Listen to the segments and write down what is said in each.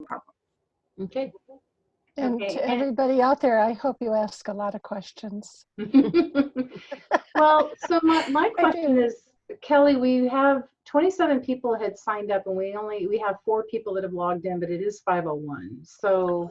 problem. Okay. And Okay, to everybody out there, I hope you ask a lot of questions. Well, so my question is, Kelly, we have 27 people had signed up, and we have 4 people that have logged in, but it is 5:01. So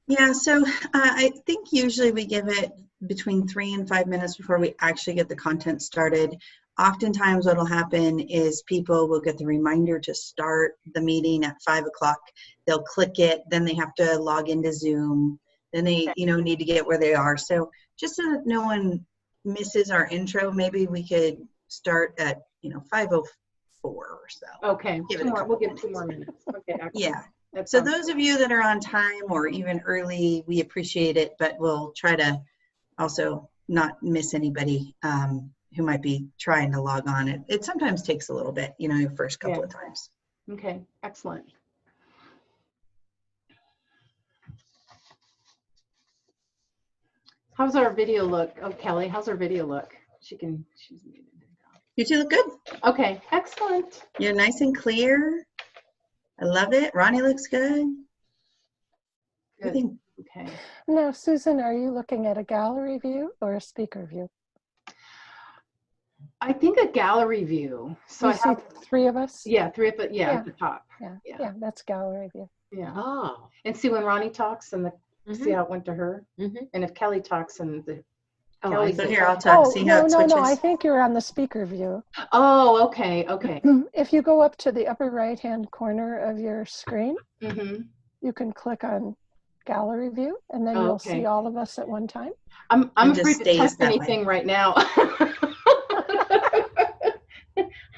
Yeah, so I think usually we give it between 3 and 5 minutes before we actually get the content started. Oftentimes what will happen is people will get the reminder to start the meeting at 5 o'clock. They'll click it, then they have to log into Zoom, then they need to get where they are. So just so that no one misses our intro, maybe we could start at 5:04 or so. okay, we'll give 2 more minutes. Okay, excellent. Yeah. So those of you that are on time or even early, we appreciate it, but we'll try to also not miss anybody who might be trying to log on. It sometimes takes a little bit, your first couple of times. Okay, excellent. How's our video look? Oh, Kelly, how's our video look? She's muted. You two look good. Okay, excellent. You're nice and clear. I love it. Ronnie looks good. Good. Okay. Now, Susan, are you looking at a gallery view or a speaker view? I think a gallery view. So you see 3 of us? Yeah, 3 of it. Yeah, at the top. Yeah, that's gallery view. Yeah. Oh. And see when Ronnie talks and see how it went to her. And if Kelly talks and Kelly. So here, I'll talk. See how it switches. No, I think you're on the speaker view. Oh, okay, okay. If you go up to the upper right-hand corner of your screen, you can click on gallery view, and then you'll see all of us at one time. I'm afraid to test anything right now.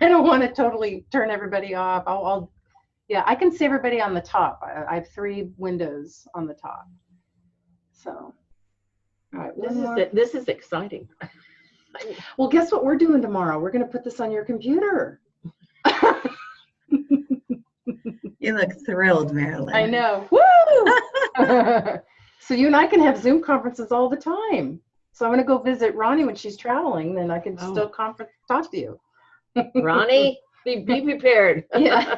I don't want to totally turn everybody off. Yeah, I can see everybody on the top. I have 3 windows on the top. So, all right. This is exciting. Well, guess what we're doing tomorrow? We're going to put this on your computer. You look thrilled, Marilyn. I know. Woo! So you and I can have Zoom conferences all the time. So I'm going to go visit Ronnie when she's traveling, then I can still talk to you. Ronnie, be prepared. Yeah.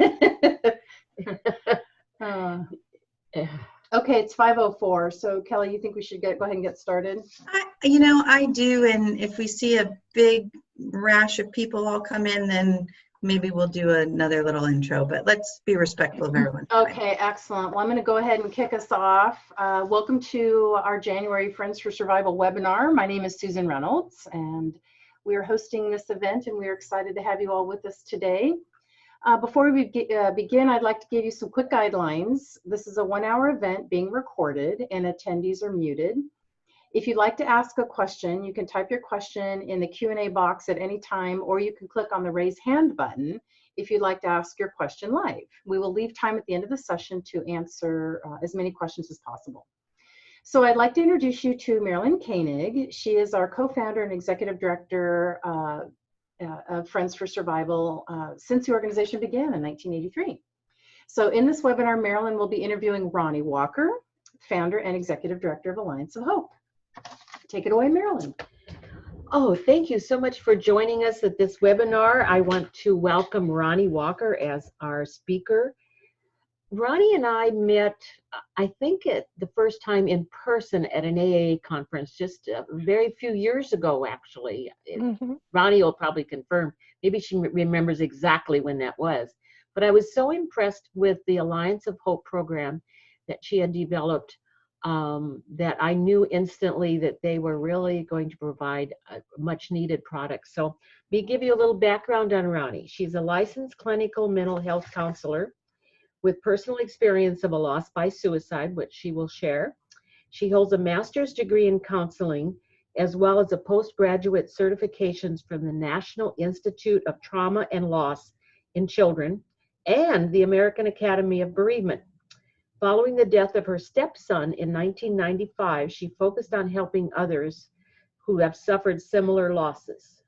Okay, it's 5:04. So Kelly, you think we should go ahead and get started? I do. And if we see a big rash of people all come in, then maybe we'll do another little intro, but let's be respectful of everyone. Okay, excellent. Well, I'm going to go ahead and kick us off. Welcome to our January Friends for Survival webinar. My name is Susan Reynolds, and we are hosting this event, and we're excited to have you all with us today. Before we begin, I'd like to give you some quick guidelines. This is a 1-hour event being recorded, and attendees are muted. If you'd like to ask a question, you can type your question in the Q&A box at any time, or you can click on the raise hand button if you'd like to ask your question live. We will leave time at the end of the session to answer as many questions as possible. So I'd like to introduce you to Marilyn Koenig. She is our co-founder and executive director of Friends for Survival since the organization began in 1983. So in this webinar, Marilyn will be interviewing Ronnie Walker, founder and executive director of Alliance of Hope. Take it away, Marilyn. Oh, thank you so much for joining us at this webinar. I want to welcome Ronnie Walker as our speaker. Ronnie and I met, I think, at the first time in person at an AA conference just a very few years ago, actually. Ronnie will probably confirm. Maybe she remembers exactly when that was. But I was so impressed with the Alliance of Hope program that she had developed that I knew instantly that they were really going to provide a much needed product. So let me give you a little background on Ronnie. She's a licensed clinical mental health counselor with personal experience of a loss by suicide, which she will share. She holds a master's degree in counseling, as well as a postgraduate certifications from the National Institute of Trauma and Loss in Children and the American Academy of Bereavement. Following the death of her stepson in 1995, she focused on helping others who have suffered similar losses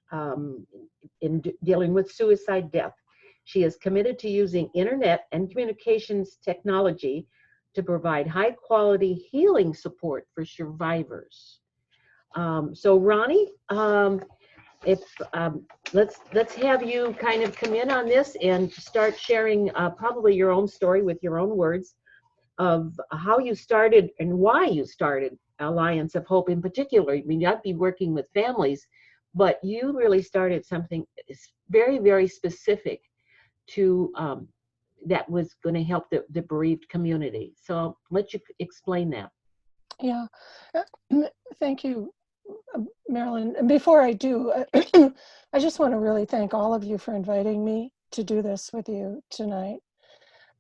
in dealing with suicide death. She is committed to using internet and communications technology to provide high-quality healing support for survivors. So Ronnie, let's have you kind of come in on this and start sharing probably your own story with your own words of how you started and why you started Alliance of Hope in particular. I mean, I'd be working with families, but you really started something very, very specific to that was going to help the bereaved community. So I'll let you explain that. Yeah, thank you, Marilyn. And before I do, I just want to really thank all of you for inviting me to do this with you tonight.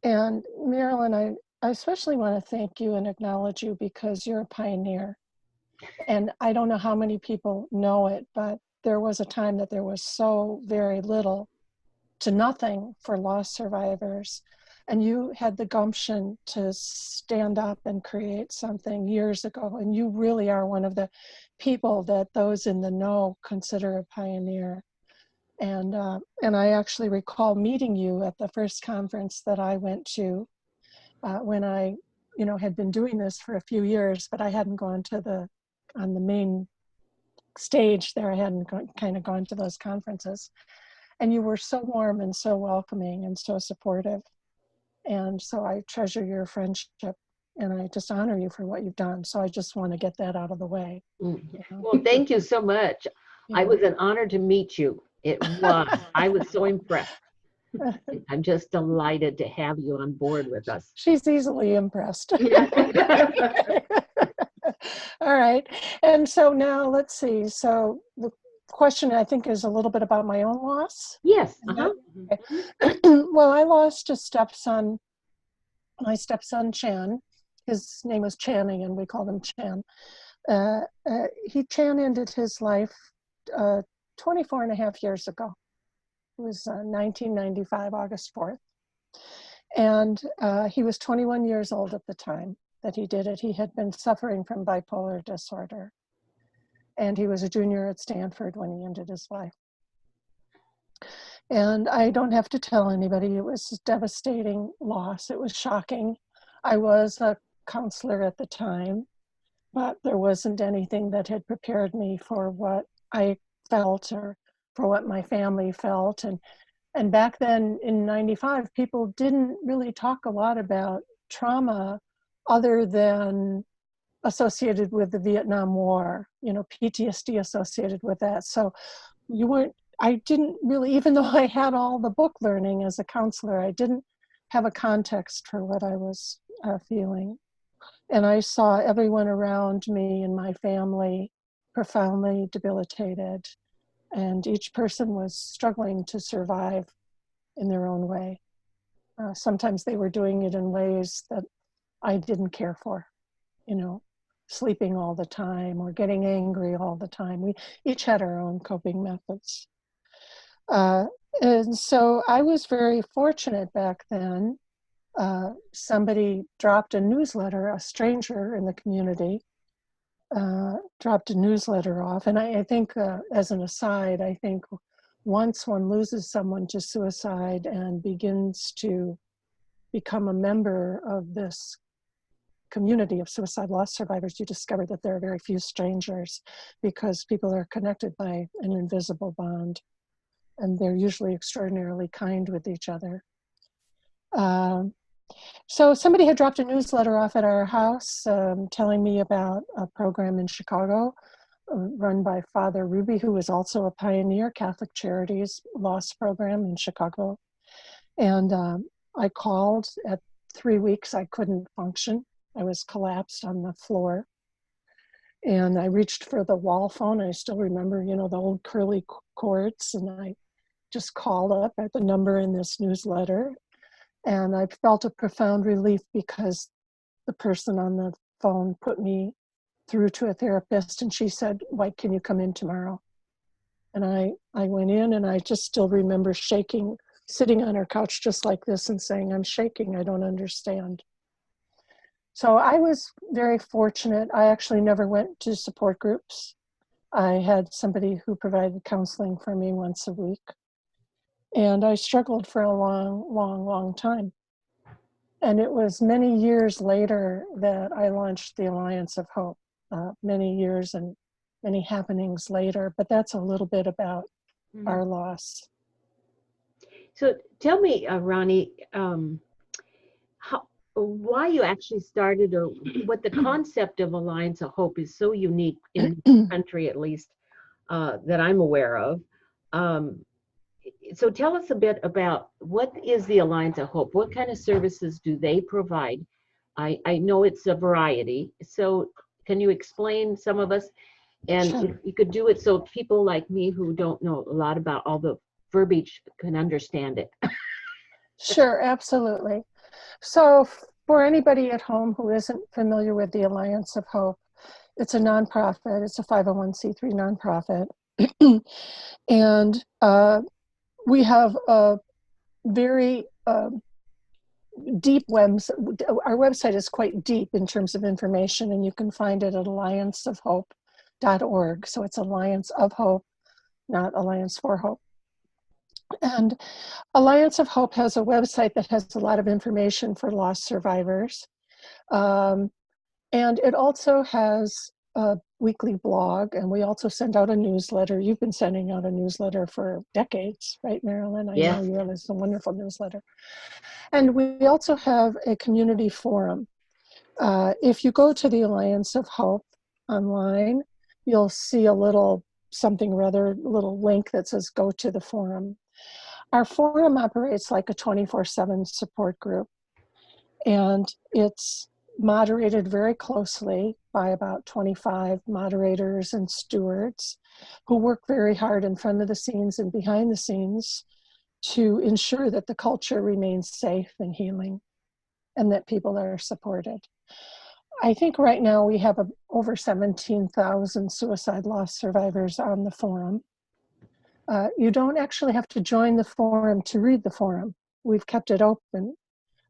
And Marilyn, I especially want to thank you and acknowledge you because you're a pioneer. And I don't know how many people know it, but there was a time that there was so very little to nothing for loss survivors. And you had the gumption to stand up and create something years ago. And you really are one of the people that those in the know consider a pioneer. And I actually recall meeting you at the first conference that I went to when I, had been doing this for a few years, but I hadn't gone to on the main stage there. I hadn't kind of gone to those conferences. And you were so warm and so welcoming and so supportive. And so I treasure your friendship and I just honor you for what you've done. So I just want to get that out of the way. Well, thank you so much. Yeah. I was an honor to meet you. It was. I was so impressed. I'm just delighted to have you on board with us. She's easily impressed. All right. And so now let's see. So the question I think is a little bit about my own loss. Yes. Okay. Well, I lost a stepson, my stepson Chan. His name was Channing and we called him Chan. Chan ended his life 24 and a half years ago. It was 1995, August 4th. And he was 21 years old at the time that he did it. He had been suffering from bipolar disorder. And he was a junior at Stanford when he ended his life. And I don't have to tell anybody, it was a devastating loss. It was shocking. I was a counselor at the time, but there wasn't anything that had prepared me for what I felt or for what my family felt. And back then in 95, people didn't really talk a lot about trauma other than associated with the Vietnam War, PTSD associated with that. So I didn't really, even though I had all the book learning as a counselor, I didn't have a context for what I was feeling. And I saw everyone around me in my family profoundly debilitated. And each person was struggling to survive in their own way. Sometimes they were doing it in ways that I didn't care for, sleeping all the time or getting angry all the time. We each had our own coping methods. And so I was very fortunate back then. Somebody dropped a newsletter, a stranger in the community, dropped a newsletter off. And I think, as an aside, I think once one loses someone to suicide and begins to become a member of this community of suicide loss survivors, you discover that there are very few strangers because people are connected by an invisible bond. And they're usually extraordinarily kind with each other. So somebody had dropped a newsletter off at our house telling me about a program in Chicago run by Father Ruby, who was also a pioneer, Catholic Charities loss program in Chicago. And I called. At 3 weeks, I couldn't function. I was collapsed on the floor. And I reached for the wall phone. I still remember, the old curly cords. And I just called up at the number in this newsletter. And I felt a profound relief because the person on the phone put me through to a therapist, and she said, "Why can you come in tomorrow?" And I went in, and I just still remember shaking, sitting on her couch just like this and saying, "I'm shaking, I don't understand." So I was very fortunate. I actually never went to support groups. I had somebody who provided counseling for me once a week. And I struggled for a long time. And it was many years later that I launched the Alliance of Hope, many years and many happenings later, but that's a little bit about our loss. So tell me, Ronnie, why you actually started, or what the concept of Alliance of Hope is so unique in the country, at least that I'm aware of. So tell us a bit about what is the Alliance of Hope? What kind of services do they provide? I know it's a variety. So can you explain some of us? And Sure. if you could do it so people like me who don't know a lot about all the verbiage can understand it. Sure, absolutely. So for anybody at home who isn't familiar with the Alliance of Hope, it's a nonprofit. It's a 501c3 nonprofit. And we have a very deep our website is quite deep in terms of information, and you can find it at allianceofhope.org. So it's Alliance of Hope, not Alliance for Hope. And Alliance of Hope has a website that has a lot of information for lost survivors. And it also has a weekly blog, and we also send out a newsletter. You've been sending out a newsletter for decades, right, Marilyn? I know you have a wonderful newsletter. And we also have a community forum. If you go to the Alliance of Hope online, you'll see a little little link that says go to the forum. Our forum operates like a 24/7 support group, and it's moderated very closely by about 25 moderators and stewards who work very hard in front of the scenes and behind the scenes to ensure that the culture remains safe and healing and that people are supported. I think right now we have over 17,000 suicide loss survivors on the forum. You don't actually have to join the forum to read the forum. We've kept it open,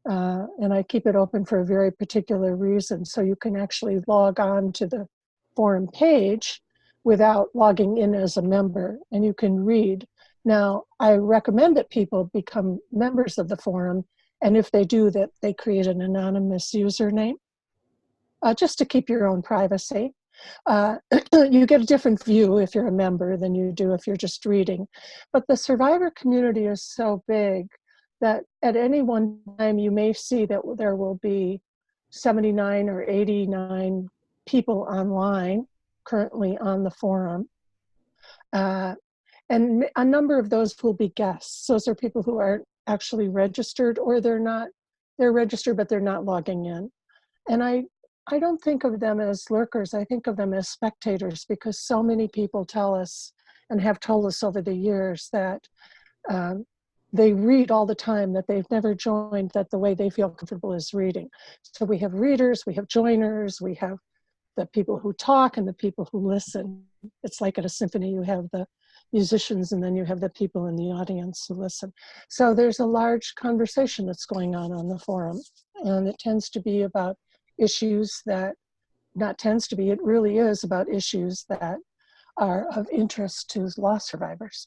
and I keep it open for a very particular reason. So you can actually log on to the forum page without logging in as a member, and you can read. Now, I recommend that people become members of the forum, and if they do, that they create an anonymous username, just to keep your own privacy. You get a different view if you're a member than you do if you're just reading. But the survivor community is so big that at any one time you may see that there will be 79 or 89 people online currently on the forum. And a number of those will be guests. Those are people who aren't actually registered, or they're registered, but they're not logging in. And I don't think of them as lurkers. I think of them as spectators, because so many people tell us and have told us over the years that they read all the time, that they've never joined, that the way they feel comfortable is reading. So we have readers, we have joiners, we have the people who talk and the people who listen. It's like at a symphony, you have the musicians and then you have the people in the audience who listen. So there's a large conversation that's going on the forum, and it tends to be about issues that, not tends to be, it really is about issues that are of interest to loss survivors.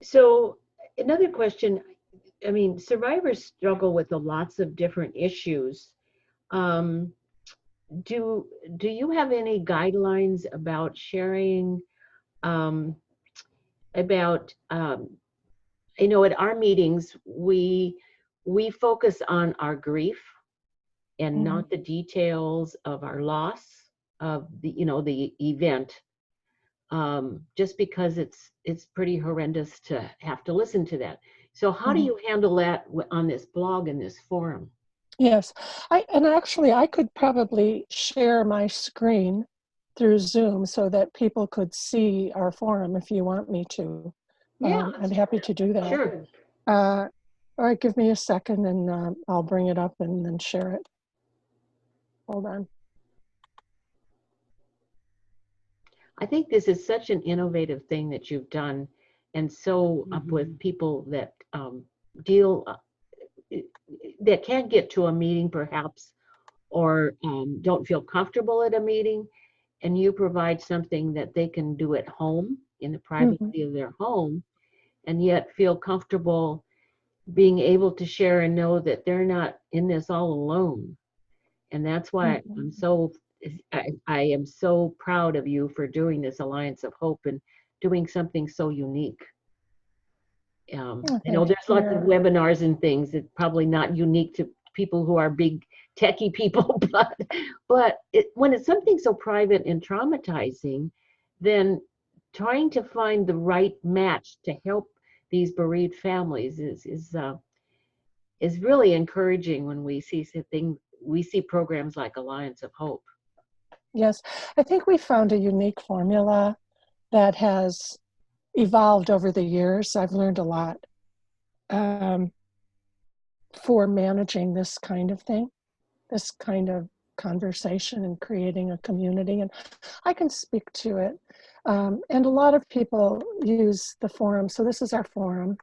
So another question, I mean, survivors struggle with lots of different issues. Do you have any guidelines about sharing about, I know at our meetings, we focus on our grief and not the details of our loss of the, the event, just because it's pretty horrendous to have to listen to that. So how do you handle that on this blog and this forum? Yes, I could probably share my screen through Zoom so that people could see our forum if you want me to. Yeah, I'm happy to do that. sure. All right, give me a second and I'll bring it up and then share it. Hold on. I think this is such an innovative thing that you've done, and so up with people that that can't get to a meeting perhaps, or don't feel comfortable at a meeting, and you provide something that they can do at home in the privacy of their home, and yet feel comfortable being able to share and know that they're not in this all alone. And that's why I am so proud of you for doing this Alliance of Hope and doing something so unique. Oh, I know thank there's lots of you. webinars and things. It's probably not unique to people who are big techie people, but when it's something so private and traumatizing, then trying to find the right match to help these bereaved families is really encouraging when we see programs like Alliance of Hope. Yes, I think we found a unique formula that has evolved over the years. I've learned a lot for managing this kind of thing, this kind of conversation and creating a community. And I can speak to it. And a lot of people use the forum. So this is our forum.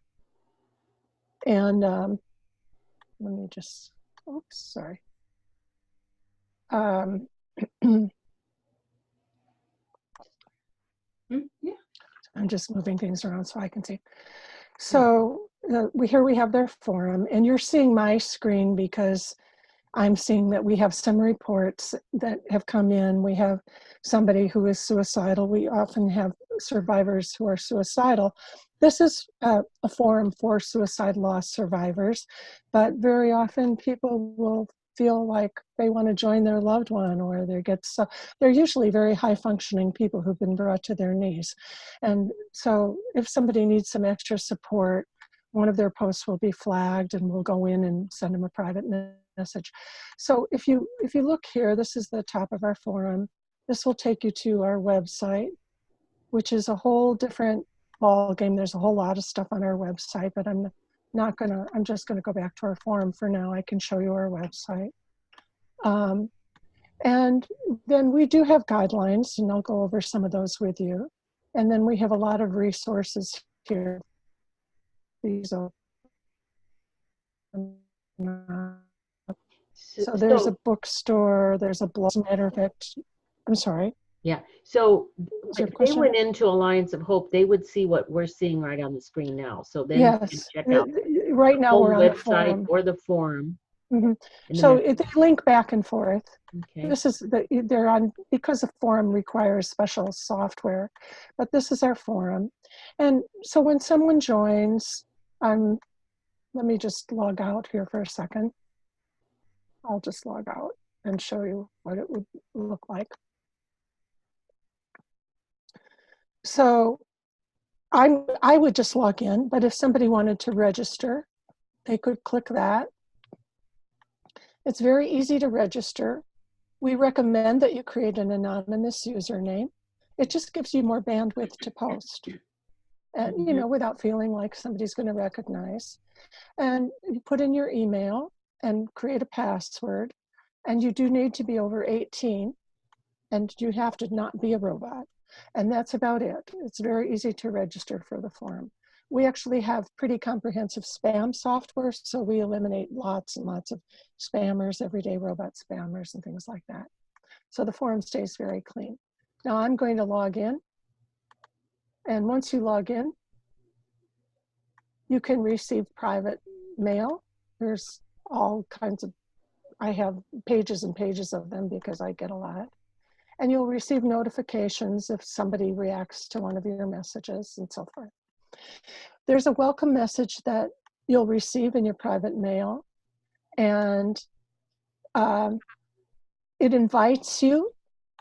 And let me just, oops, sorry. Yeah. I'm just moving things around so I can see. So here we have their forum, and you're seeing my screen because I'm seeing that we have some reports that have come in. We have somebody who is suicidal. We often have survivors who are suicidal. This is a forum for suicide loss survivors, but very often people will feel like they want to join their loved one, or they're usually very high functioning people who've been brought to their knees. And so if somebody needs some extra support, one of their posts will be flagged and we'll go in and send them a private message. So if you look here, this is the top of our forum. This will take you to our website, which is a whole different ball game. There's a whole lot of stuff on our website, but I'm just gonna go back to our forum for now. I can show you our website. And then we do have guidelines, and I'll go over some of those with you. And then we have a lot of resources here. These are so there's a bookstore, there's a blog. As a matter of fact, I'm sorry. Yeah. So if they went into Alliance of Hope, they would see what we're seeing right on the screen now. So then yes, you can check out right now we're on the website forum. or the forum. Mm-hmm. So they link back and forth. Okay. This is they're on because the forum requires special software, but this is our forum. And so when someone joins, let me just log out here for a second. I'll just log out and show you what it would look like. So I would just log in, but if somebody wanted to register, they could click that. It's very easy to register. We recommend that you create an anonymous username. It just gives you more bandwidth to post, and without feeling like somebody's going to recognize. And you put in your email and create a password. And you do need to be over 18, and you have to not be a robot. And that's about it. It's very easy to register for the forum. We actually have pretty comprehensive spam software, so we eliminate lots and lots of spammers, everyday robot spammers and things like that. So the forum stays very clean. Now I'm going to log in. And once you log in, you can receive private mail. There's all kinds of, I have pages and pages of them because I get a lot. And you'll receive notifications if somebody reacts to one of your messages and so forth. There's a welcome message that you'll receive in your private mail. And it invites you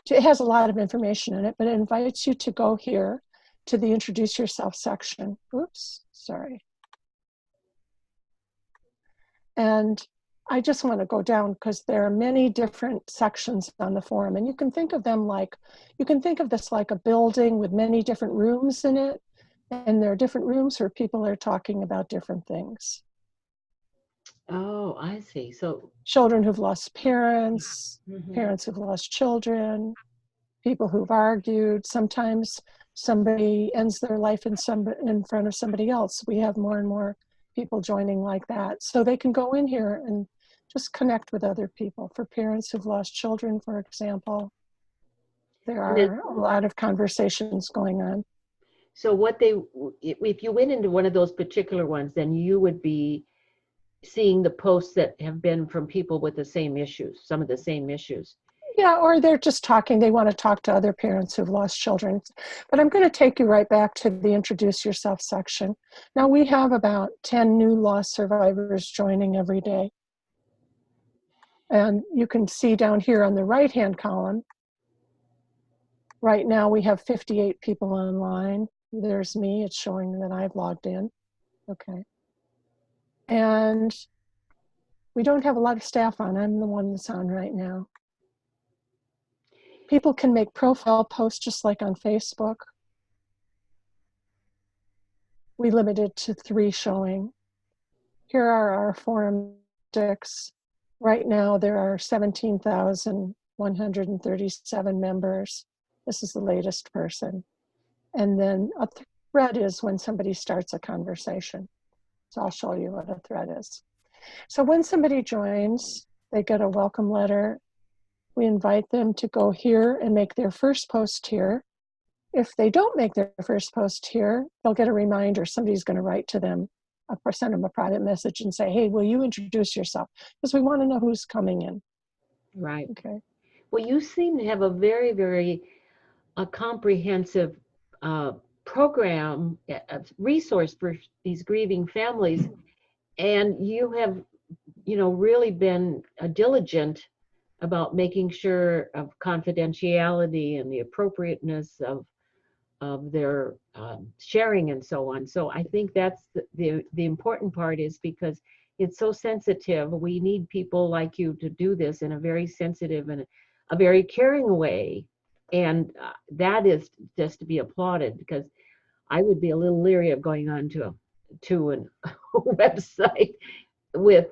to, it has a lot of information in it, but it invites you to go here to the introduce yourself section. Oops, sorry. And I just want to go down because there are many different sections on the forum, and you can think of them like, you can think of this like a building with many different rooms in it, and there are different rooms where people are talking about different things. Oh, I see. So children who've lost parents, parents who've lost children, people who've argued. Sometimes somebody ends their life in front of somebody else. We have more and more people joining like that. So they can go in here and just connect with other people. For parents who've lost children, for example, there are a lot of conversations going on. So if you went into one of those particular ones, then you would be seeing the posts that have been from people with the same issues, some of the same issues. Yeah, or they're just talking. They want to talk to other parents who've lost children. But I'm going to take you right back to the introduce yourself section. Now we have about 10 new loss survivors joining every day. And you can see down here on the right-hand column, right now we have 58 people online. There's me, it's showing that I've logged in. Okay. And we don't have a lot of staff on. I'm the one that's on right now. People can make profile posts just like on Facebook. We limited to 3 showing. Here are our forum sticks. Right now there are 17,137 members. This is the latest person. And then a thread is when somebody starts a conversation. So I'll show you what a thread is. So when somebody joins, they get a welcome letter. We invite them to go here and make their first post here. If they don't make their first post here, they'll get a reminder. Somebody's going to write to them or send them a private message and say, hey, will you introduce yourself? Because we want to know who's coming in. Right. Okay. Well, you seem to have a very, very comprehensive program, resource for these grieving families. And you have, really been diligent about making sure of confidentiality and the appropriateness of their sharing and so on. So I think that's the important part, is because it's so sensitive. We need people like you to do this in a very sensitive and a very caring way. And that is just to be applauded, because I would be a little leery of going on to a website with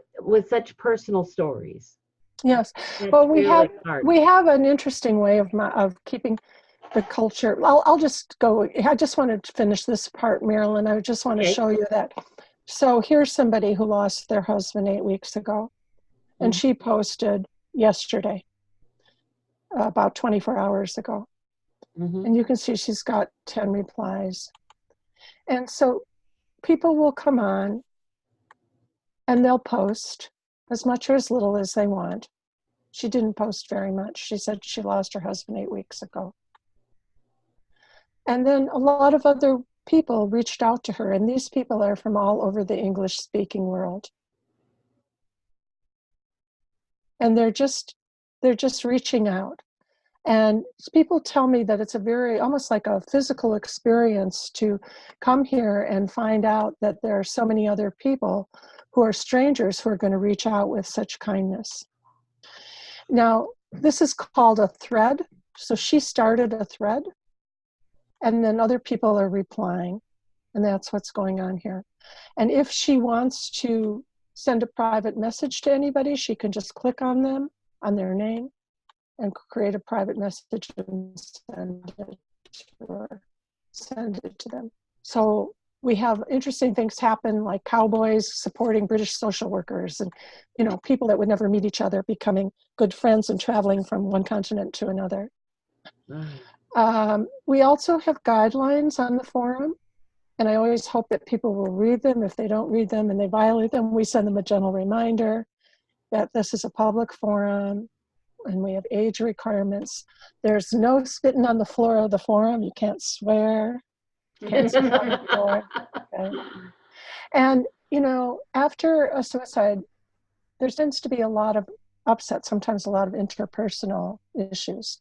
such personal stories. Yes. That's Well, really hard. we have an interesting way of keeping the culture. I'll just go. I just wanted to finish this part, Marilyn. I just want to show you that. So here's somebody who lost their husband 8 weeks ago, and she posted yesterday, about 24 hours ago. And you can see she's got 10 replies. And so people will come on and they'll post as much or as little as they want. She didn't post very much. She said she lost her husband 8 weeks ago. And then a lot of other people reached out to her, and these people are from all over the English-speaking world. And they're just reaching out. And people tell me that it's a very, almost like a physical experience to come here and find out that there are so many other people who are strangers who are going to reach out with such kindness. Now, this is called a thread. So she started a thread, and then other people are replying, and that's what's going on here. And if she wants to send a private message to anybody, she can just click on them, on their name, and create a private message and send it to them. So we have interesting things happen, like cowboys supporting British social workers, and people that would never meet each other becoming good friends and traveling from one continent to another. We also have guidelines on the forum, and I always hope that people will read them. If they don't read them and they violate them, we send them a gentle reminder that this is a public forum, and we have age requirements. There's no spitting on the floor of the forum. You can't swear. You can't spit on the floor. Okay. And, after a suicide, there tends to be a lot of upset, sometimes a lot of interpersonal issues.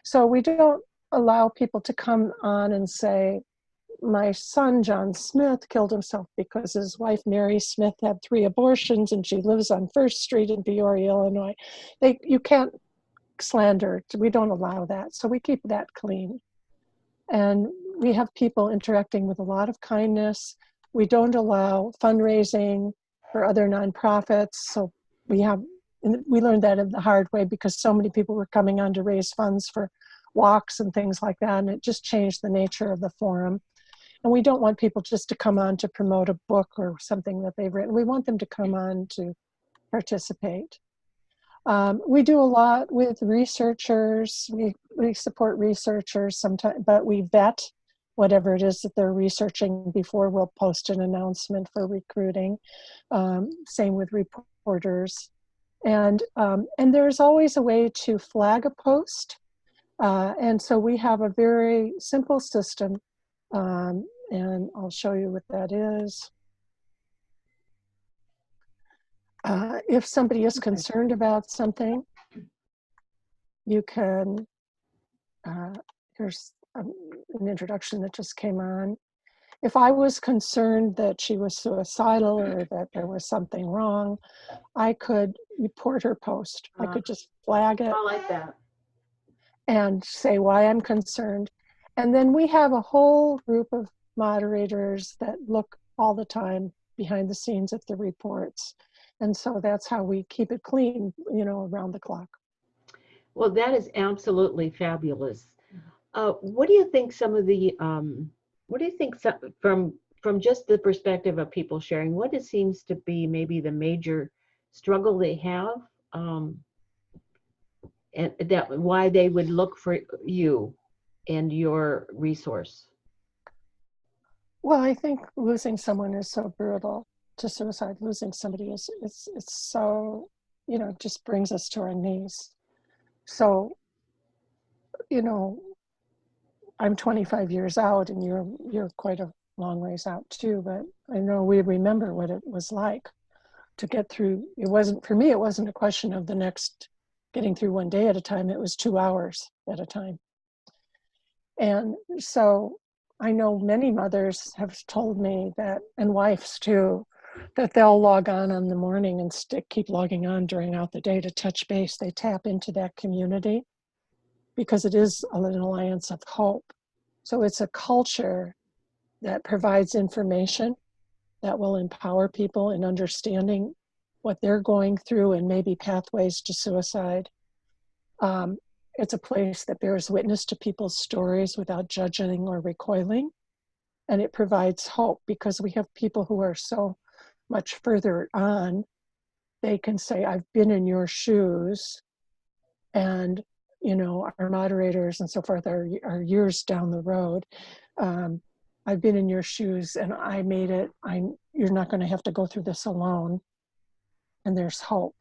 So we don't allow people to come on and say, my son, John Smith, killed himself because his wife, Mary Smith, had 3 abortions and she lives on First Street in Peoria, Illinois. You can't slander. We don't allow that. So we keep that clean. And we have people interacting with a lot of kindness. We don't allow fundraising for other nonprofits. So we learned that in the hard way, because so many people were coming on to raise funds for walks and things like that. And it just changed the nature of the forum. And we don't want people just to come on to promote a book or something that they've written. We want them to come on to participate. We do a lot with researchers. We support researchers sometimes, but we vet whatever it is that they're researching before we'll post an announcement for recruiting. Same with reporters. And there's always a way to flag a post. And so we have a very simple system, and I'll show you what that is. If somebody is concerned about something, you can, here's an introduction that just came on. If I was concerned that she was suicidal or that there was something wrong, I could report her post. I could just flag it. I like that. And say why I'm concerned. And then we have a whole group of moderators that look all the time behind the scenes at the reports. And so that's how we keep it clean, you know, around the clock. Well, that is absolutely fabulous. What do you think some of the, what do you think from just the perspective of people sharing, what it seems to be maybe the major struggle they have, and that why they would look for you and your resource? Well, I think losing someone is so brutal. To suicide, losing somebody is it's so, you know, just brings us to our knees. So, you know, I'm 25 years out and you're quite a long ways out too, but I know we remember what it was like to get through. It wasn't, for me, it wasn't a question of the next getting through one day at a time, it was 2 hours at a time. And so I know many mothers have told me that, and wives too, that they'll log on in the morning and keep logging on during out the day to touch base. They tap into that community because it is an alliance of hope. So it's a culture that provides information that will empower people in understanding what they're going through and maybe pathways to suicide. It's a place that bears witness to people's stories without judging or recoiling. And it provides hope because we have people who are so much further on. They can say, I've been in your shoes. And, you know, our moderators and so forth are years down the road. I've been in your shoes and I made it. You're not going to have to go through this alone. And there's hope.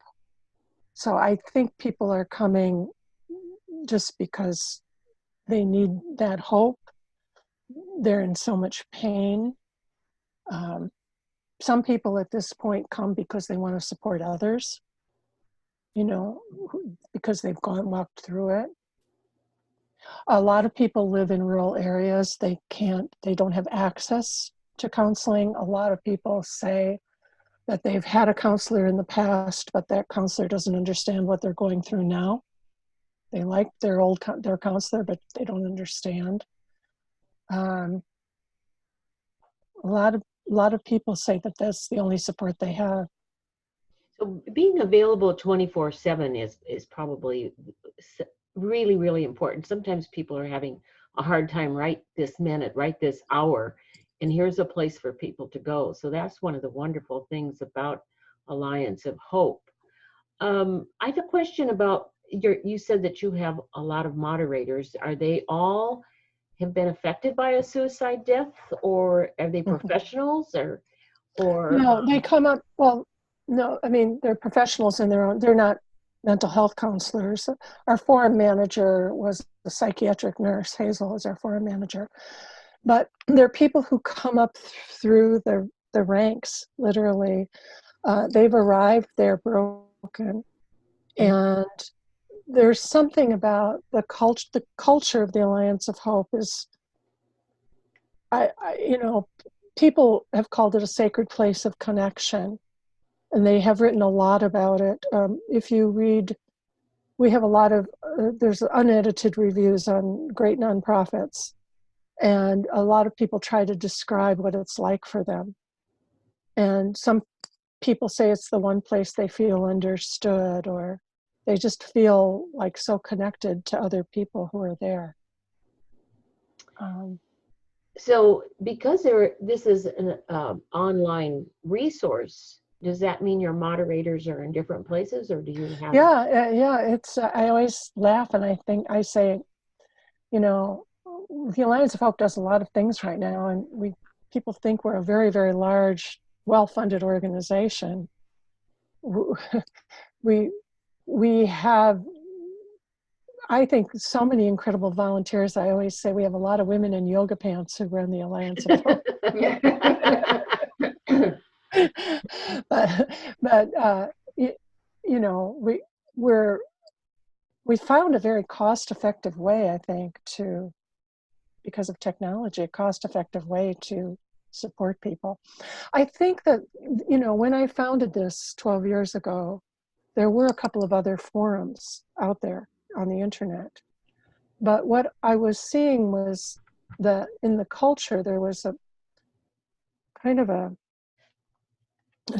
So I think people are coming just because they need that hope. They're in so much pain. Some people at this point come because they want to support others, you know, because they've walked through it. A lot of people live in rural areas. They don't have access to counseling. A lot of people say that they've had a counselor in the past, but that counselor doesn't understand what they're going through now. They like their counselor, but they don't understand. A lot of people say that that's the only support they have. So being available 24/7 is probably really, really important. Sometimes people are having a hard time right this minute, right this hour, and here's a place for people to go. So that's one of the wonderful things about Alliance of Hope. I have a question about you said that you have a lot of moderators. Are they all have been affected by a suicide death, or are they professionals, or No, they come up, well, no, I mean, they're professionals in their own, they're not mental health counselors. Our forum manager was a psychiatric nurse. Hazel is our forum manager. But they're people who come up through the ranks, literally. They've arrived, they're broken. And there's something about the culture of the Alliance of Hope is, you know, people have called it a sacred place of connection, and they have written a lot about it. If you read, we have a lot of, there's unedited reviews on great nonprofits, and a lot of people try to describe what it's like for them. And some people say it's the one place they feel understood, or they just feel like so connected to other people who are there. So because this is an online resource, does that mean your moderators are in different places, or do you have? Yeah, it's, I always laugh and I say, you know, the Alliance of Hope does a lot of things right now, and people think we're a very, very large, well-funded organization. we have, I think, so many incredible volunteers. I always say we have a lot of women in yoga pants who run the Alliance of Hope. but you know, we found a very cost-effective way, I think, because of technology, a cost-effective way to support people. I think that, you know, when I founded this 12 years ago, there were a couple of other forums out there on the internet. But what I was seeing was that in the culture, there was a kind of a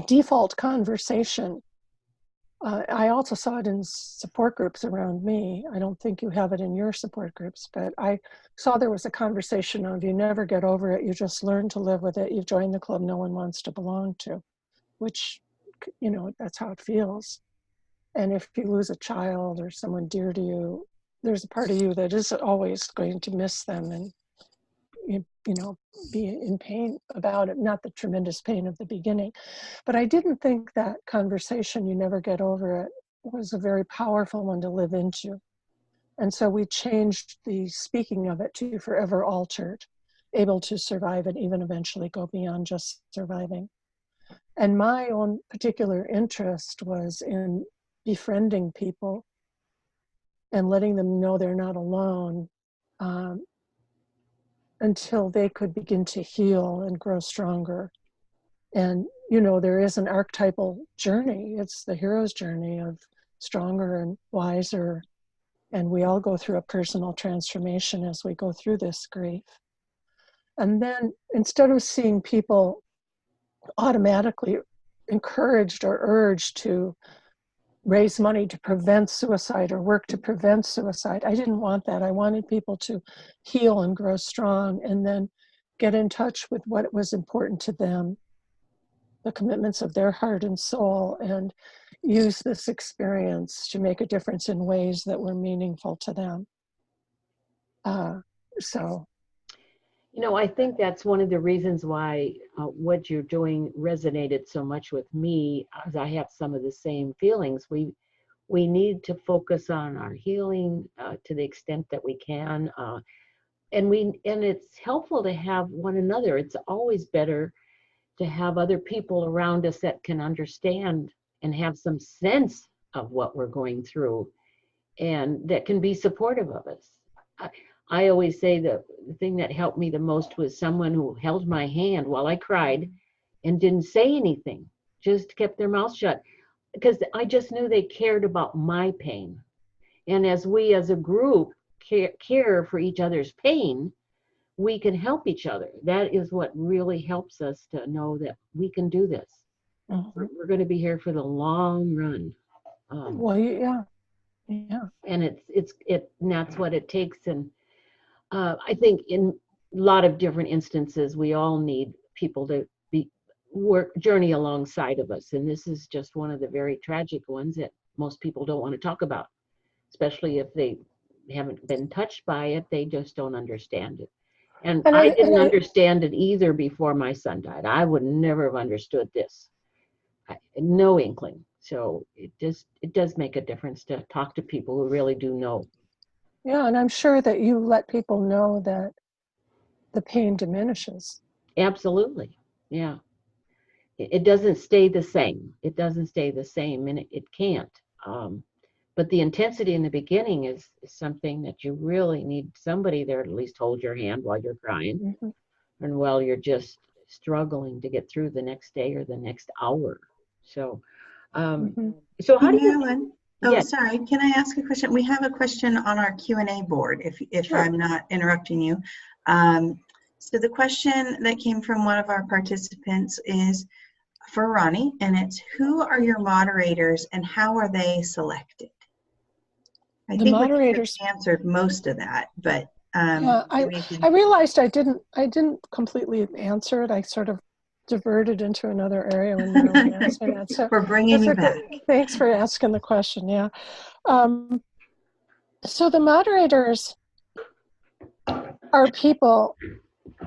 default conversation. I also saw it in support groups around me. I don't think you have it in your support groups, but I saw there was a conversation of you never get over it, you just learn to live with it, you've joined the club no one wants to belong to, which, you know, that's how it feels. And if you lose a child or someone dear to you, there's a part of you that is always going to miss them and, you know, be in pain about it, not the tremendous pain of the beginning. But I didn't think that conversation, you never get over it, was a very powerful one to live into. And so we changed the speaking of it to forever altered, able to survive and even eventually go beyond just surviving. And my own particular interest was in befriending people and letting them know they're not alone, until they could begin to heal and grow stronger. And, you know, there is an archetypal journey. It's the hero's journey of stronger and wiser. And we all go through a personal transformation as we go through this grief. And then instead of seeing people automatically encouraged or urged to raise money to prevent suicide or work to prevent suicide, I didn't want that. I wanted people to heal and grow strong and then get in touch with what was important to them, the commitments of their heart and soul, and use this experience to make a difference in ways that were meaningful to them. You know, I think that's one of the reasons why what you're doing resonated so much with me, as I have some of the same feelings. We need to focus on our healing to the extent that we can, and it's helpful to have one another. It's always better to have other people around us that can understand and have some sense of what we're going through, and that can be supportive of us. I always say the thing that helped me the most was someone who held my hand while I cried and didn't say anything, just kept their mouth shut, because I just knew they cared about my pain. And as we as a group care for each other's pain, we can help each other. That is what really helps us to know that we can do this. Mm-hmm. We're going to be here for the long run. Well, yeah. And and that's what it takes. And I think in a lot of different instances, we all need people to journey alongside of us. And this is just one of the very tragic ones that most people don't want to talk about, especially if they haven't been touched by it. They just don't understand it. And I didn't understand it either before my son died. I would never have understood this. No inkling. So it does make a difference to talk to people who really do know. Yeah, and I'm sure that you let people know that the pain diminishes. Absolutely. Yeah. It doesn't stay the same. It doesn't stay the same, and it can't. But the intensity in the beginning is something that you really need somebody there to at least hold your hand while you're crying, mm-hmm. and while you're just struggling to get through the next day or the next hour. So, mm-hmm. So how do you? Ellen? Oh, yes. Sorry. Can I ask a question? We have a question on our Q&A board, if sure. I'm not interrupting you. So the question that came from one of our participants is for Ronnie, and it's, who are your moderators and how are they selected? I think moderators answered most of that, but yeah, I realized I didn't completely answer it. I sort of diverted into another area when Marilyn asked me that. So we're bringing you back. Thanks for asking the question. Yeah. So the moderators are people.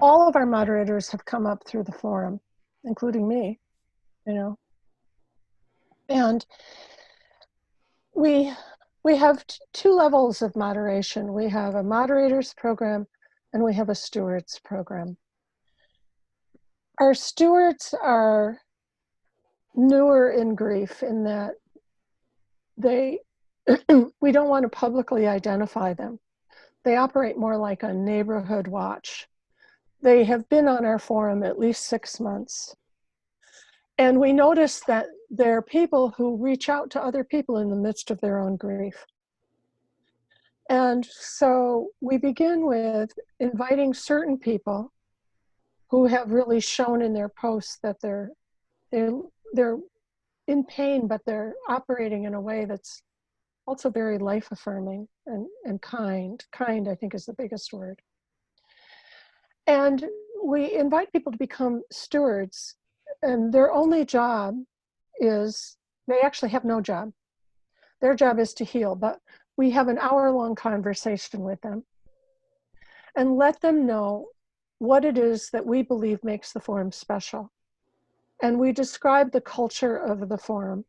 All of our moderators have come up through the forum, including me. You know, and we have two levels of moderation. We have a moderators program and we have a stewards program. Our stewards are newer in grief in that we don't want to publicly identify them. They operate more like a neighborhood watch. They have been on our forum at least 6 months. And we notice that there are people who reach out to other people in the midst of their own grief. And so we begin with inviting certain people who have really shown in their posts that they're in pain, but they're operating in a way that's also very life affirming and kind. Kind, I think, is the biggest word. And we invite people to become stewards, and their only job is, they actually have no job. Their job is to heal, but we have an hour-long conversation with them and let them know what it is that we believe makes the forum special. And we describe the culture of the forum.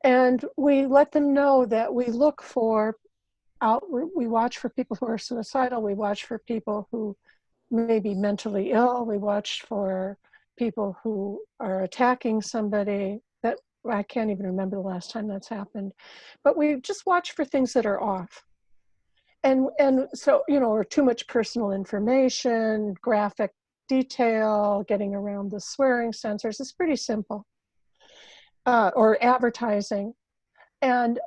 And we let them know that we look for we watch for people who are suicidal, we watch for people who may be mentally ill, we watch for people who are attacking somebody. That I can't even remember the last time that's happened. But we just watch for things that are off. And so, or too much personal information, graphic detail, getting around the swearing censors. It's pretty simple. Or advertising. And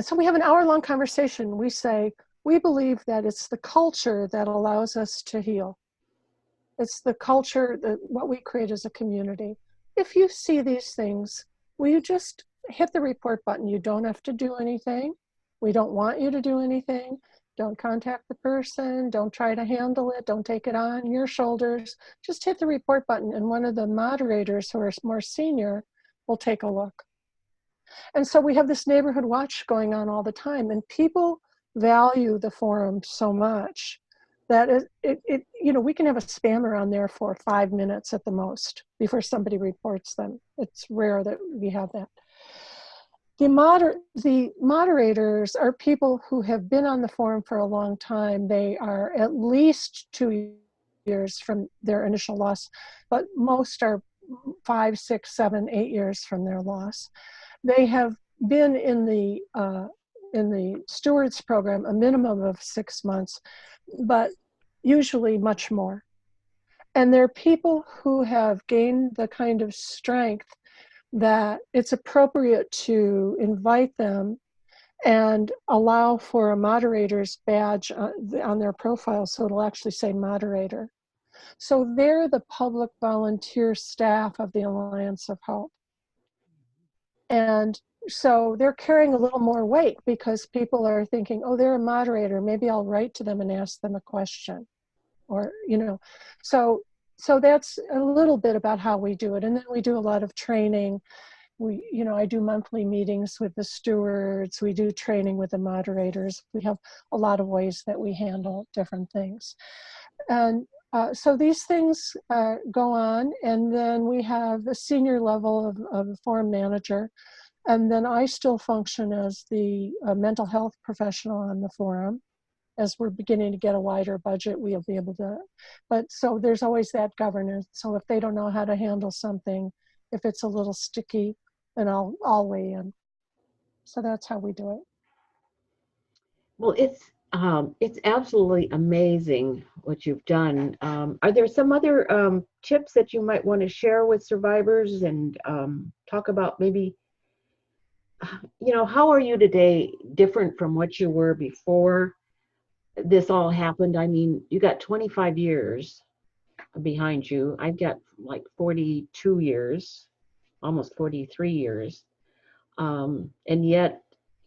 so we have an hour-long conversation. We say, we believe that it's the culture that allows us to heal. It's the culture, what we create as a community. If you see these things, will you just hit the report button? You don't have to do anything. We don't want you to do anything. Don't contact the person. Don't try to handle it. Don't take it on your shoulders. Just hit the report button, and one of the moderators who are more senior will take a look. And so we have this neighborhood watch going on all the time, and people value the forum so much that we can have a spammer on there for 5 minutes at the most before somebody reports them. It's rare that we have that. The moderators are people who have been on the forum for a long time. They are at least 2 years from their initial loss, but most are 5, 6, 7, 8 years from their loss. They have been in the stewards program a minimum of 6 months, but usually much more. And they're people who have gained the kind of strength that it's appropriate to invite them and allow for a moderator's badge on their profile, so it'll actually say moderator. So they're the public volunteer staff of the Alliance of Hope. And so they're carrying a little more weight because people are thinking, oh, they're a moderator, maybe I'll write to them and ask them a question. Or, so that's a little bit about how we do it. And then we do a lot of training. I do monthly meetings with the stewards. We do training with the moderators. We have a lot of ways that we handle different things. And so these things go on. And then we have a senior level of a forum manager. And then I still function as the mental health professional on the forum. As we're beginning to get a wider budget, we'll be able to, but so there's always that governance. So if they don't know how to handle something, if it's a little sticky, then I'll weigh in. So that's how we do it. Well, it's absolutely amazing what you've done. Are there some other tips that you might want to share with survivors and talk about maybe, how are you today different from what you were before this all happened? I mean, you got 25 years behind you. I've got like 42 years, almost 43 years. And yet,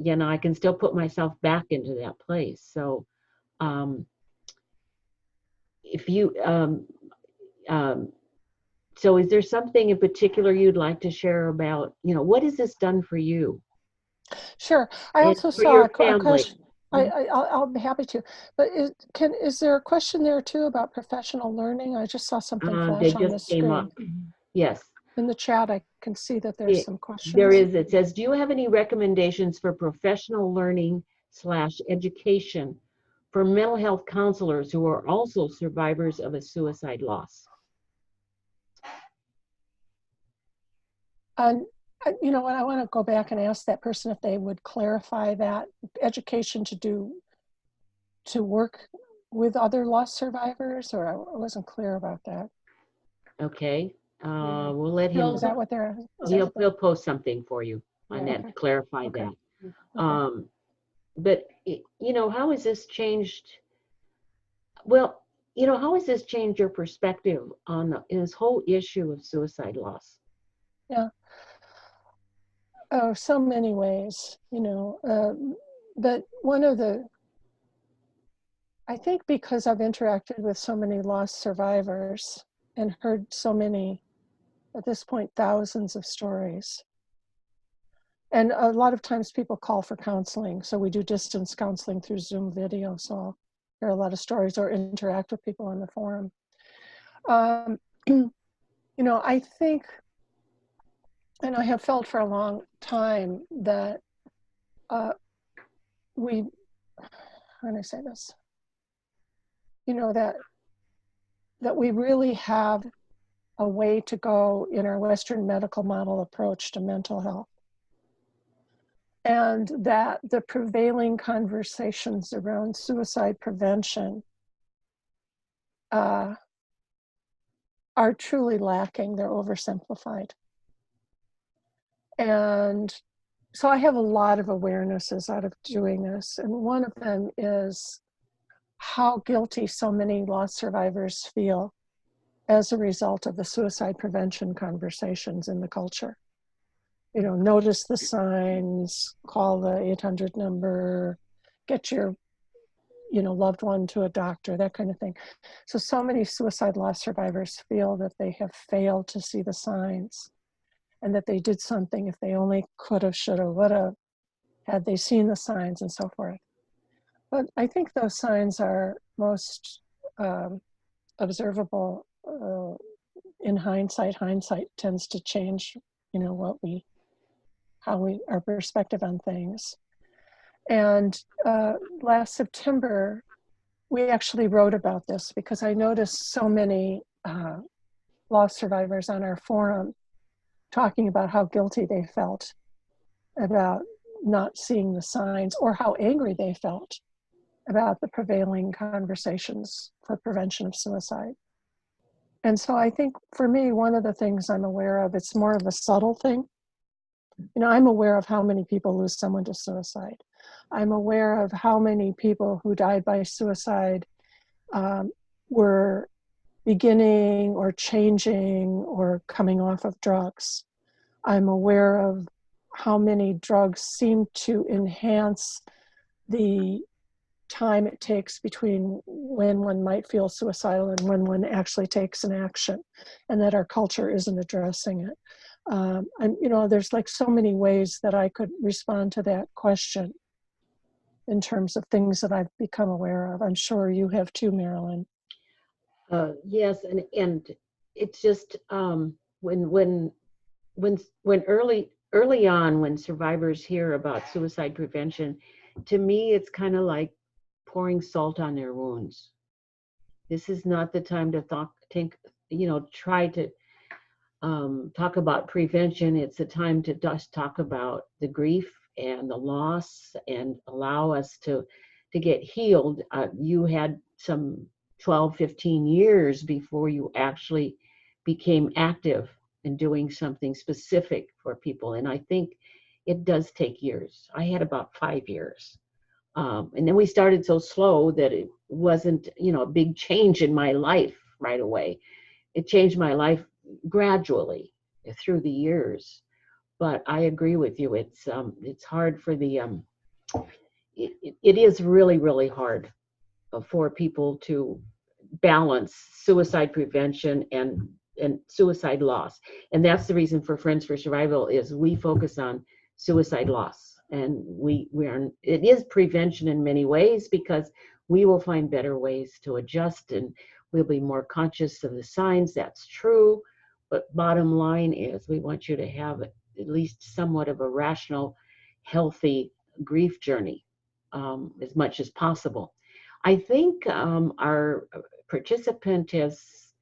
I can still put myself back into that place. So so is there something in particular you'd like to share about, what has this done for you? Sure. I also saw a question. I'll be happy to. But is there a question there too about professional learning? I just saw something flash on the screen. Came up. Yes. In the chat, I can see that there's some questions. There is. It says, do you have any recommendations for professional learning / education for mental health counselors who are also survivors of a suicide loss? You know what, I want to go back and ask that person if they would clarify that education to work with other loss survivors, or I wasn't clear about that. Okay, we'll let him. Is that what they're? He'll post something for you on that to clarify that. But you know, how has this changed? Well, you know, how has this changed your perspective on this whole issue of suicide loss? Yeah. Oh, so many ways, you know. But one of the, I think because I've interacted with so many loss survivors and heard so many, at this point, thousands of stories. And a lot of times people call for counseling. So we do distance counseling through Zoom video. So I'll hear a lot of stories or interact with people on the forum. You know, I think, and I have felt for a long time that how can I say this? You know, that we really have a way to go in our Western medical model approach to mental health. And that the prevailing conversations around suicide prevention are truly lacking. They're oversimplified. And so I have a lot of awarenesses out of doing this. And one of them is how guilty so many loss survivors feel as a result of the suicide prevention conversations in the culture. You know, notice the signs, call the 800 number, get your, you know, loved one to a doctor, that kind of thing. So many suicide loss survivors feel that they have failed to see the signs and that they did something if they only could have, should have, would have, had they seen the signs and so forth. But I think those signs are most observable in hindsight. Hindsight tends to change, you know, our perspective on things. And last September, we actually wrote about this because I noticed so many loss survivors on our forum talking about how guilty they felt about not seeing the signs, or how angry they felt about the prevailing conversations for prevention of suicide. And so I think for me, one of the things I'm aware of, it's more of a subtle thing. You know, I'm aware of how many people lose someone to suicide. I'm aware of how many people who died by suicide were beginning or changing or coming off of drugs. I'm aware of how many drugs seem to enhance the time it takes between when one might feel suicidal and when one actually takes an action, and that our culture isn't addressing it. And, you know, there's like so many ways that I could respond to that question in terms of things that I've become aware of. I'm sure you have too, Marilyn. Yes, and it's just when early on, when survivors hear about suicide prevention, to me it's kind of like pouring salt on their wounds. This is not the time to try to talk about prevention. It's a time to just talk about the grief and the loss and allow us to get healed. You had some 12, 15 years before you actually became active in doing something specific for people. And I think it does take years. I had about 5 years. And then we started so slow that it wasn't, you know, a big change in my life right away. It changed my life gradually through the years. But I agree with you. It's hard for it is really, really hard for people to balance suicide prevention and suicide loss. And that's the reason for Friends for Survival is we focus on suicide loss. And it is prevention in many ways, because we will find better ways to adjust and we'll be more conscious of the signs. That's true. But bottom line is we want you to have at least somewhat of a rational, healthy grief journey as much as possible. I think our participant has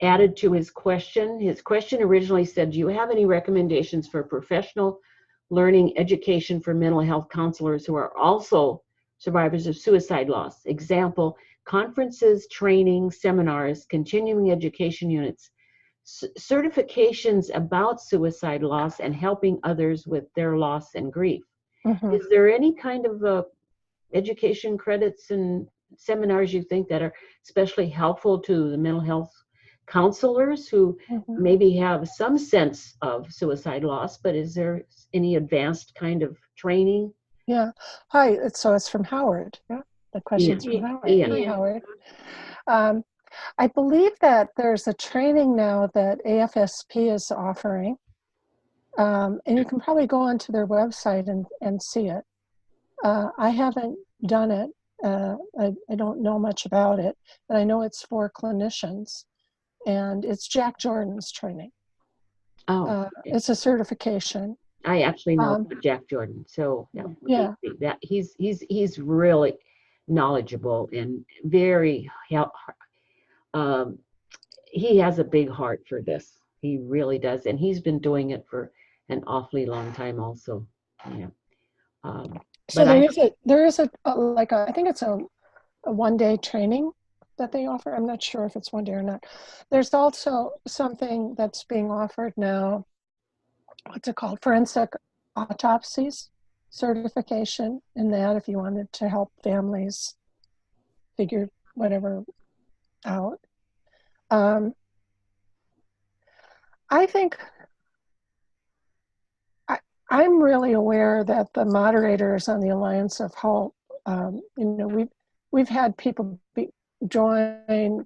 added to his question. His question originally said, do you have any recommendations for professional learning education for mental health counselors who are also survivors of suicide loss? Example, conferences, training, seminars, continuing education units, certifications about suicide loss and helping others with their loss and grief. Mhm. Is there any kind of education credits and seminars you think that are especially helpful to the mental health counselors who Mhm. maybe have some sense of suicide loss, but is there any advanced kind of training? Yeah. Hi, it's from Howard. Yeah. The question's from Howard. Ian. Hi, Howard. I believe that there's a training now that AFSP is offering, and you can probably go onto their website and see it. I haven't done it. I don't know much about it, but I know it's for clinicians, and it's Jack Jordan's training. Oh, It's a certification. I actually know Jack Jordan, so Yeah. that he's really knowledgeable and very he has a big heart for this. He really does, and he's been doing it for an awfully long time also. Yeah. So But there is a I think it's a 1-day training that they offer. I'm not sure if it's 1 day or not. There's also something that's being offered now. What's it called? Forensic autopsies certification in that, if you wanted to help families figure whatever out. I think I'm really aware that the moderators on the Alliance of Hope, we've had people join,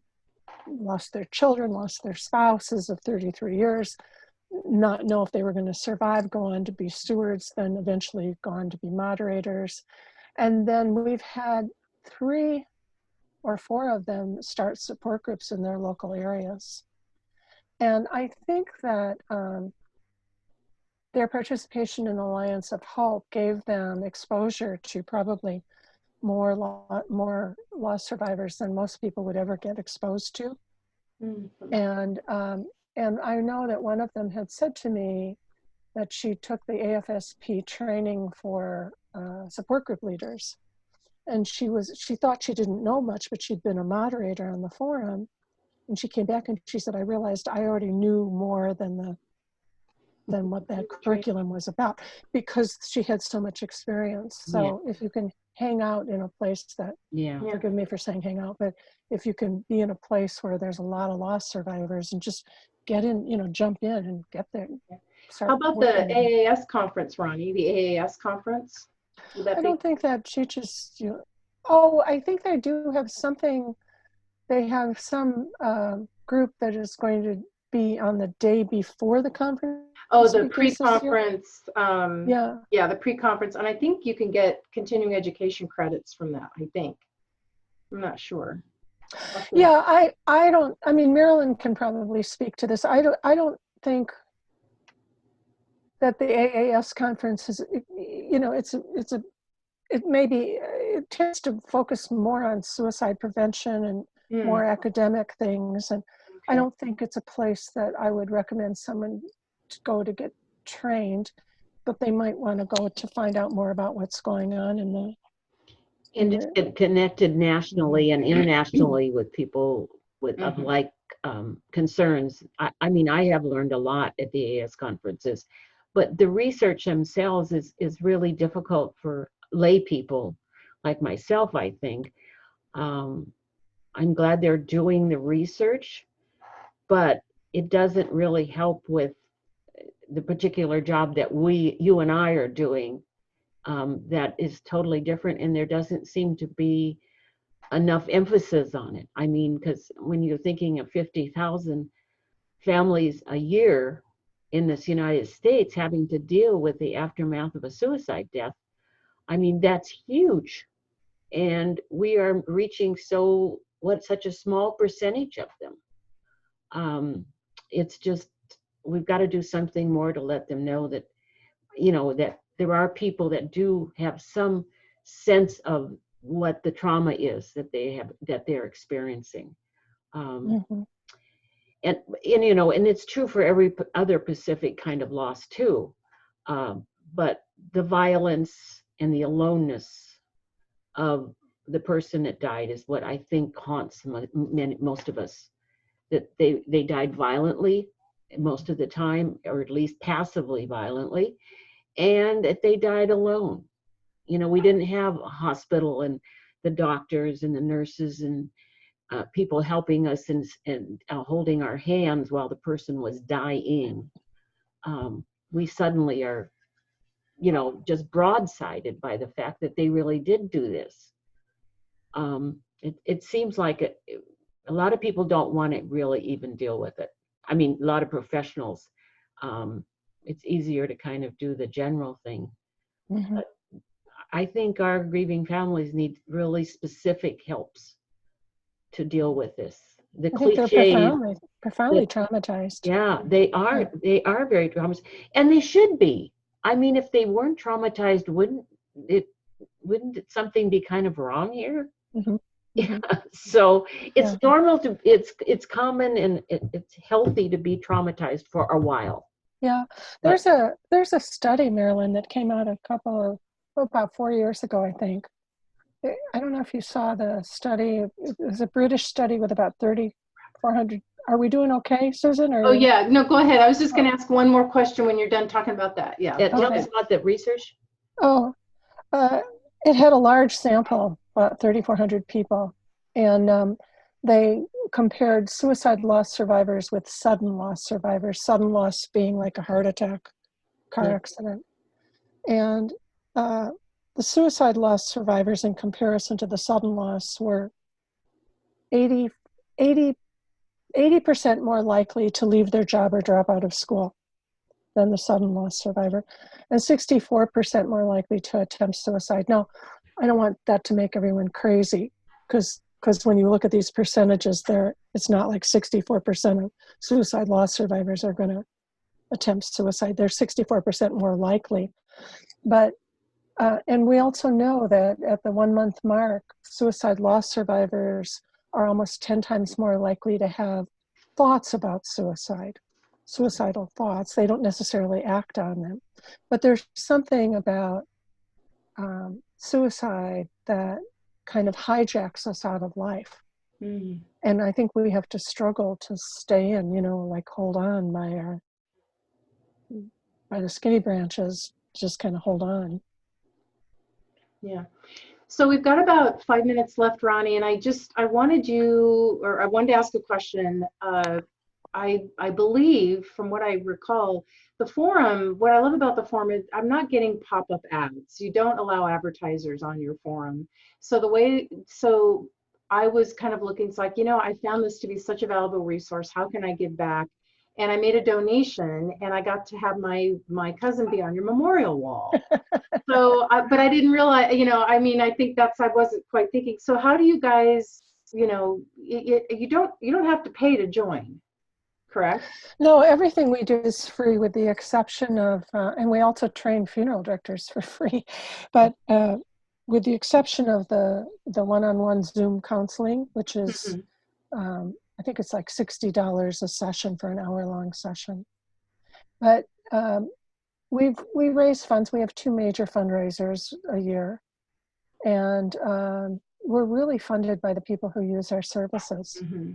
lost their children, lost their spouses of 33 years, not know if they were going to survive, go on to be stewards, then eventually go on to be moderators. And then we've had 3 or 4 of them start support groups in their local areas. And I think that their participation in Alliance of Hope gave them exposure to probably more loss survivors than most people would ever get exposed to. Mm-hmm. And I know that one of them had said to me that she took the AFSP training for support group leaders. And she thought she didn't know much, but she'd been a moderator on the forum. And she came back and she said, I realized I already knew more than what that curriculum was about, because she had so much experience. So if you can hang out in a place that, forgive me for saying hang out, but if you can be in a place where there's a lot of loss survivors and just get in, jump in and get there. How about the AAS conference, Ronnie? The AAS conference? I don't think that teaches you. Oh, I think they do have something. They have some group that is going to be on the day before the conference. Oh, the pre-conference. The pre-conference. And I think you can get continuing education credits from that, I think. I'm not sure. Yeah, I don't, I mean, Marilyn can probably speak to this. I don't think that the AAS conference is, it tends to focus more on suicide prevention and more academic things. And I don't think it's a place that I would recommend someone to go to get trained, but they might want to go to find out more about what's going on and just get connected nationally and internationally with people with of like concerns. I mean, I have learned a lot at the AAS conferences, but the research themselves is really difficult for lay people like myself, I think. I'm glad they're doing the research, but it doesn't really help with the particular job that you and I are doing. That is totally different, and there doesn't seem to be enough emphasis on it. I mean, because when you're thinking of 50,000 families a year in this United States having to deal with the aftermath of a suicide death, I mean, that's huge. And we are reaching such a small percentage of them. It's just we've got to do something more to let them know that, that there are people that do have some sense of what the trauma is that they're experiencing. Mm-hmm. And it's true for every other Pacific kind of loss too. But the violence and the aloneness of the person that died is what I think haunts most of us. That they died violently most of the time, or at least passively violently, and that they died alone. We didn't have a hospital and the doctors and the nurses and people helping us and holding our hands while the person was dying. We suddenly are, just broadsided by the fact that they really did do this. It seems like a lot of people don't want to really even deal with it. I mean, a lot of professionals, it's easier to kind of do the general thing. Mm-hmm. But I think our grieving families need really specific helps to deal with this. The cliches, they're profoundly traumatized. Yeah, they are. They are very traumatized, and they should be. I mean, if they weren't traumatized, wouldn't something be kind of wrong here? Mm-hmm. Yeah. So it's normal it's common and it's healthy to be traumatized for a while. Yeah, there's a study, Marilyn, that came out about 4 years ago, I think. I don't know if you saw the study. It was a British study with about 3,400. Are we doing okay, Susan? Or? Oh yeah, no, go ahead. I was just going to ask one more question when you're done talking about that. Yeah. Tell us about the research. Oh, it had a large sample, about 3,400 people, and they compared suicide loss survivors with sudden loss survivors. Sudden loss being like a heart attack, car accident, and the suicide loss survivors in comparison to the sudden loss were 80% more likely to leave their job or drop out of school than the sudden loss survivor, and 64% more likely to attempt suicide. Now, I don't want that to make everyone crazy, because when you look at these percentages, it's not like 64% of suicide loss survivors are going to attempt suicide. They're 64% more likely. But and we also know that at the 1 month mark, suicide loss survivors are almost 10 times more likely to have thoughts about suicidal thoughts. They don't necessarily act on them. But there's something about suicide that kind of hijacks us out of life. Mm. And I think we have to struggle to stay in, like hold on by the skinny branches, just kind of hold on. Yeah. So we've got about 5 minutes left, Ronnie, and I wanted to ask a question. I believe, from what I recall, the forum, what I love about the forum is I'm not getting pop-up ads. You don't allow advertisers on your forum. So I was kind of looking, it's like, I found this to be such a valuable resource. How can I give back? And I made a donation, and I got to have my cousin be on your memorial wall. So, but I didn't realize, I think I wasn't quite thinking. So how do you guys, you don't have to pay to join, correct? No, everything we do is free, with the exception of, and we also train funeral directors for free, but with the exception of the one-on-one Zoom counseling, which is, I think it's like $60 a session for an hour-long session. But we raise funds. We have 2 major fundraisers a year, and we're really funded by the people who use our services. Mm-hmm.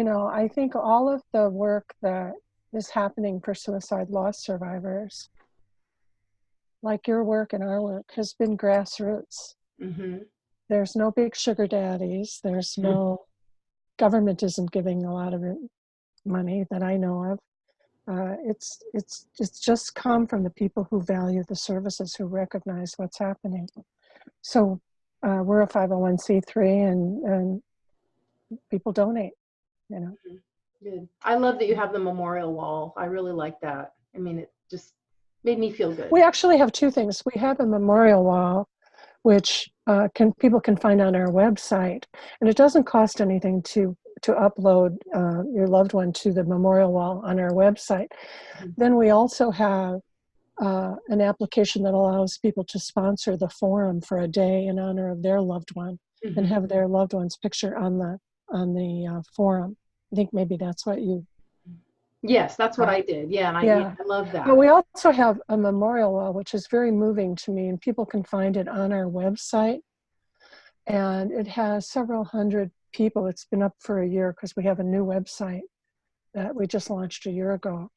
I think all of the work that is happening for suicide loss survivors, like your work and our work, has been grassroots. Mm-hmm. There's no big sugar daddies. There's no government isn't giving a lot of money that I know of. It's just come from the people who value the services, who recognize what's happening. So we're a 501c3, and people donate. Good. I love that you have the memorial wall. I really like that. I mean, it just made me feel good. We actually have 2 things. We have a memorial wall, which people can find on our website, and it doesn't cost anything to to upload your loved one to the memorial wall on our website. Then we also have an application that allows people to sponsor the forum for a day in honor of their loved one, and have their loved one's picture on the forum. I think maybe that's what you. Yes, that's what I did. Yeah, and I love that. But we also have a memorial wall, which is very moving to me, and people can find it on our website. And it has several hundred people. It's been up for a year because we have a new website that we just launched a year ago.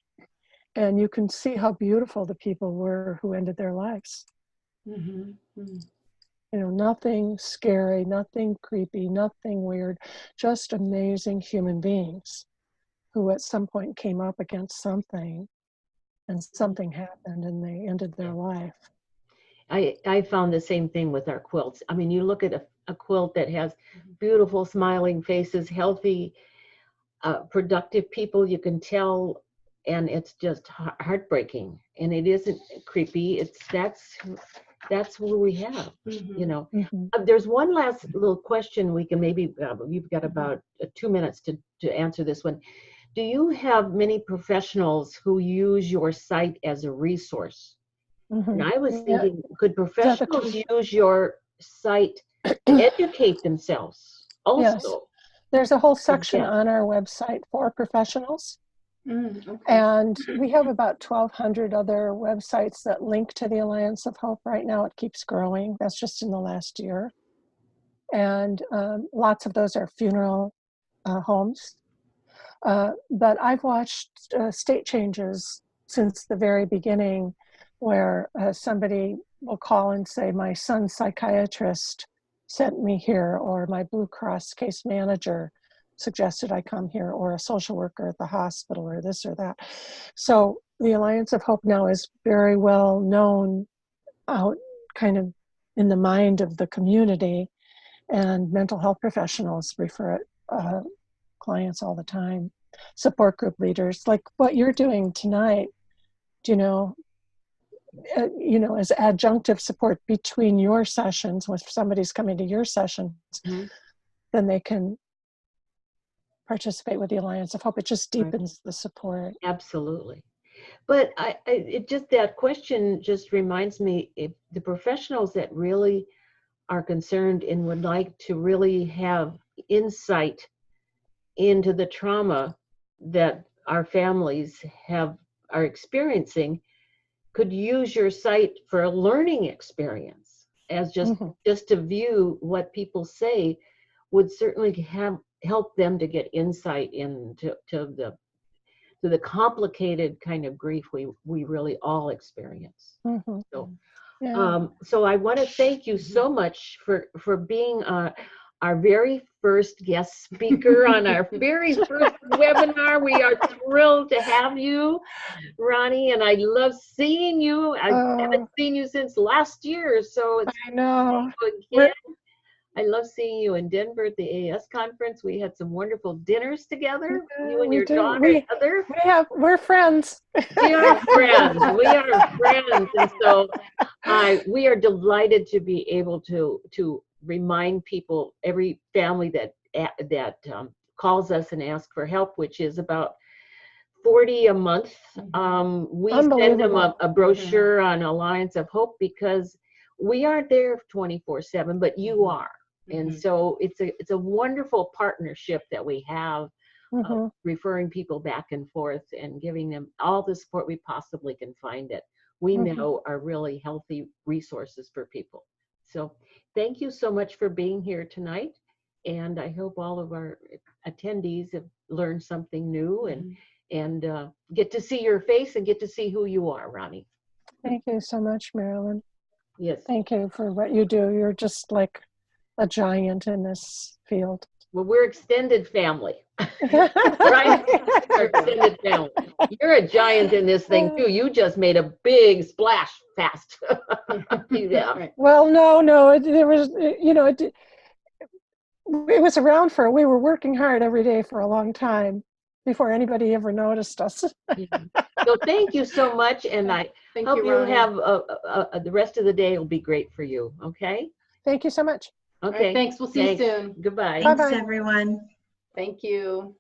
And you can see how beautiful the people were who ended their lives. You know, nothing scary, nothing creepy, nothing weird, just amazing human beings who at some point came up against something, and something happened and they ended their life. I found the same thing with our quilts. I mean, you look at a quilt that has beautiful smiling faces, healthy, productive people, you can tell, and it's just heartbreaking. And it isn't creepy. That's who we have, you know. There's one last little question we can maybe, you've got about 2 minutes to answer this one. Do you have many professionals who use your site as a resource? And I was thinking, could professionals use your site to educate themselves also? Yes. There's a whole section on our website for professionals. And we have about 1,200 other websites that link to the Alliance of Hope right now. It keeps growing. That's just in the last year. And lots of those are funeral homes. But I've watched state changes since the very beginning, where somebody will call and say, my son's psychiatrist sent me here, or my Blue Cross case manager suggested I come here, or a social worker at the hospital, or this or that. So the Alliance of Hope now is very well known out kind of in the mind of the community, and mental health professionals refer it clients all the time, support group leaders, like what you're doing tonight, you know, as adjunctive support between your sessions. When somebody's coming to your sessions, then they can participate with the Alliance of Hope. It just deepens the support. Absolutely. But it just, that question just reminds me, if the professionals that really are concerned and would like to really have insight into the trauma that our families are experiencing, could use your site for a learning experience, as just to view what people say, would certainly help them to get insight into the complicated kind of grief we really all experience. So I want to thank you so much for being our very first guest speaker on our very first webinar. We are thrilled to have you, Ronnie, and I love seeing you. I haven't seen you since last year, so it's I know. Again. I love seeing you in Denver at the AS conference. We had some wonderful dinners together. You and your daughter, Heather. We're friends. We are friends. We are friends, and so we are delighted to be able to remind people, every family that calls us and asks for help, which is about 40 a month. We send them a brochure on Alliance of Hope, because we aren't there 24/7, but you are. And so it's a wonderful partnership that we have, referring people back and forth and giving them all the support we possibly can find that we know are really healthy resources for people. So thank you so much for being here tonight. And I hope all of our attendees have learned something new and get to see your face and get to see who you are, Ronnie. Thank you so much, Marilyn. Yes. Thank you for what you do. You're just like a giant in this field. Well, we're extended family, right? We're extended family. You're a giant in this thing too. You just made a big splash fast. Yeah. Well, no, it was, it was around we were working hard every day for a long time before anybody ever noticed us. So thank you so much, and I hope you have the rest of the day will be great for you. Okay. Thank you so much. Okay. Right, thanks. We'll see you soon. Goodbye. Thanks, everyone. Thank you.